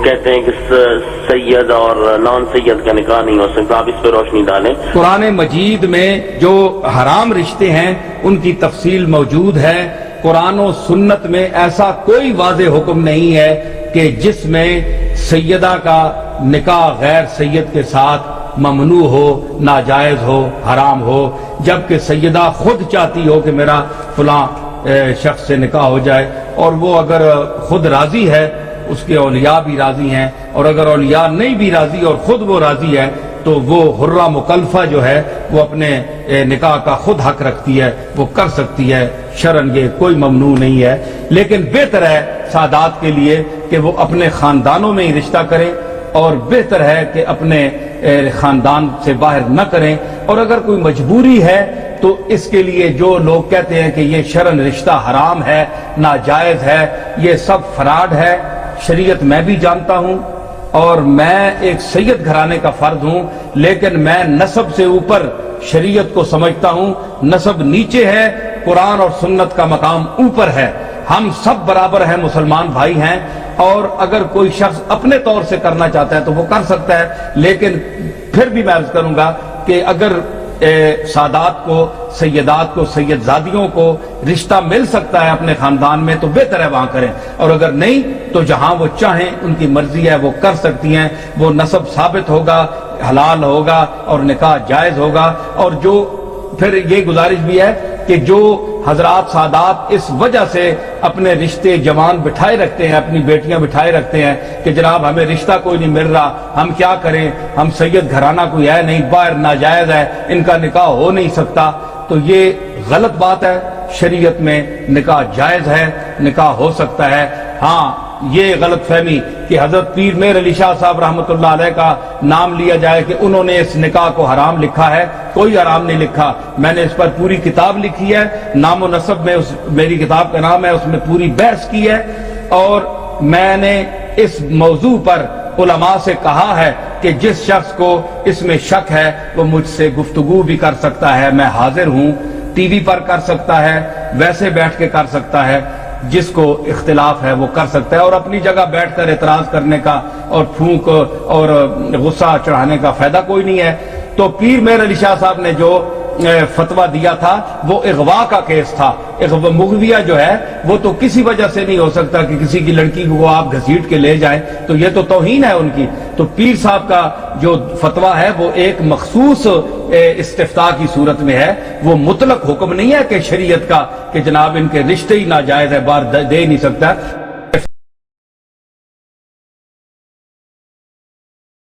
کہتے ہیں کہ سید اور نان سید کا نکاح نہیں ہو سکتا، آپ اس پہ روشنی ڈالیں۔ قرآن مجید میں جو حرام رشتے ہیں ان کی تفصیل موجود ہے۔ قرآن و سنت میں ایسا کوئی واضح حکم نہیں ہے کہ جس میں سیدہ کا نکاح غیر سید کے ساتھ ممنوع ہو، ناجائز ہو، حرام ہو، جبکہ سیدہ خود چاہتی ہو کہ میرا فلاں شخص سے نکاح ہو جائے، اور وہ اگر خود راضی ہے، اس کے اولیاء بھی راضی ہیں، اور اگر اولیاء نہیں بھی راضی اور خود وہ راضی ہے تو وہ حرہ مکلفہ جو ہے وہ اپنے نکاح کا خود حق رکھتی ہے، وہ کر سکتی ہے، شرعاً یہ کوئی ممنوع نہیں ہے۔ لیکن بہتر ہے سادات کے لیے کہ وہ اپنے خاندانوں میں ہی رشتہ کریں، اور بہتر ہے کہ اپنے خاندان سے باہر نہ کریں، اور اگر کوئی مجبوری ہے تو اس کے لیے جو لوگ کہتے ہیں کہ یہ شرعاً رشتہ حرام ہے، ناجائز ہے، یہ سب فراڈ ہے۔ شریعت میں بھی جانتا ہوں، اور میں ایک سید گھرانے کا فرد ہوں، لیکن میں نسب سے اوپر شریعت کو سمجھتا ہوں، نسب نیچے ہے، قرآن اور سنت کا مقام اوپر ہے۔ ہم سب برابر ہیں، مسلمان بھائی ہیں، اور اگر کوئی شخص اپنے طور سے کرنا چاہتا ہے تو وہ کر سکتا ہے، لیکن پھر بھی میں عرض کروں گا کہ اگر سادات کو، سیدات کو، سید زادیوں کو رشتہ مل سکتا ہے اپنے خاندان میں تو بہتر ہے وہاں کریں، اور اگر نہیں تو جہاں وہ چاہیں، ان کی مرضی ہے، وہ کر سکتی ہیں، وہ نسب ثابت ہوگا، حلال ہوگا اور نکاح جائز ہوگا۔ اور جو پھر یہ گزارش بھی ہے کہ جو حضرات سادات اس وجہ سے اپنے رشتے جوان بٹھائے رکھتے ہیں، اپنی بیٹیاں بٹھائے رکھتے ہیں کہ جناب ہمیں رشتہ کوئی نہیں مل رہا، ہم کیا کریں، ہم سید گھرانہ کوئی ہے نہیں، باہر ناجائز ہے، ان کا نکاح ہو نہیں سکتا، تو یہ غلط بات ہے۔ شریعت میں نکاح جائز ہے، نکاح ہو سکتا ہے۔ ہاں، یہ غلط فہمی کہ حضرت پیر میر علی شاہ صاحب رحمۃ اللہ علیہ کا نام لیا جائے کہ انہوں نے اس نکاح کو حرام لکھا ہے، کوئی حرام نہیں لکھا۔ میں نے اس پر پوری کتاب لکھی ہے، نام و نسب میں میری کتاب کا نام ہے، اس میں پوری بحث کی ہے، اور میں نے اس موضوع پر علماء سے کہا ہے کہ جس شخص کو اس میں شک ہے وہ مجھ سے گفتگو بھی کر سکتا ہے، میں حاضر ہوں، ٹی وی پر کر سکتا ہے، ویسے بیٹھ کے کر سکتا ہے، جس کو اختلاف ہے وہ کر سکتا ہے، اور اپنی جگہ بیٹھ کر اعتراض کرنے کا اور پھونک اور غصہ چڑھانے کا فائدہ کوئی نہیں ہے۔ تو پیر میر علی شاہ صاحب نے جو فتویٰ دیا تھا وہ اغوا کا کیس تھا۔ مغویہ جو ہے وہ تو کسی وجہ سے نہیں ہو سکتا کہ کسی کی لڑکی کو آپ گھسیٹ کے لے جائیں، تو یہ تو توہین ہے ان کی۔ تو پیر صاحب کا جو فتویٰ ہے وہ ایک مخصوص استفتاء کی صورت میں ہے، وہ مطلق حکم نہیں ہے کہ شریعت کا کہ جناب ان کے رشتے ہی ناجائز ہے، باہر دے نہیں سکتا۔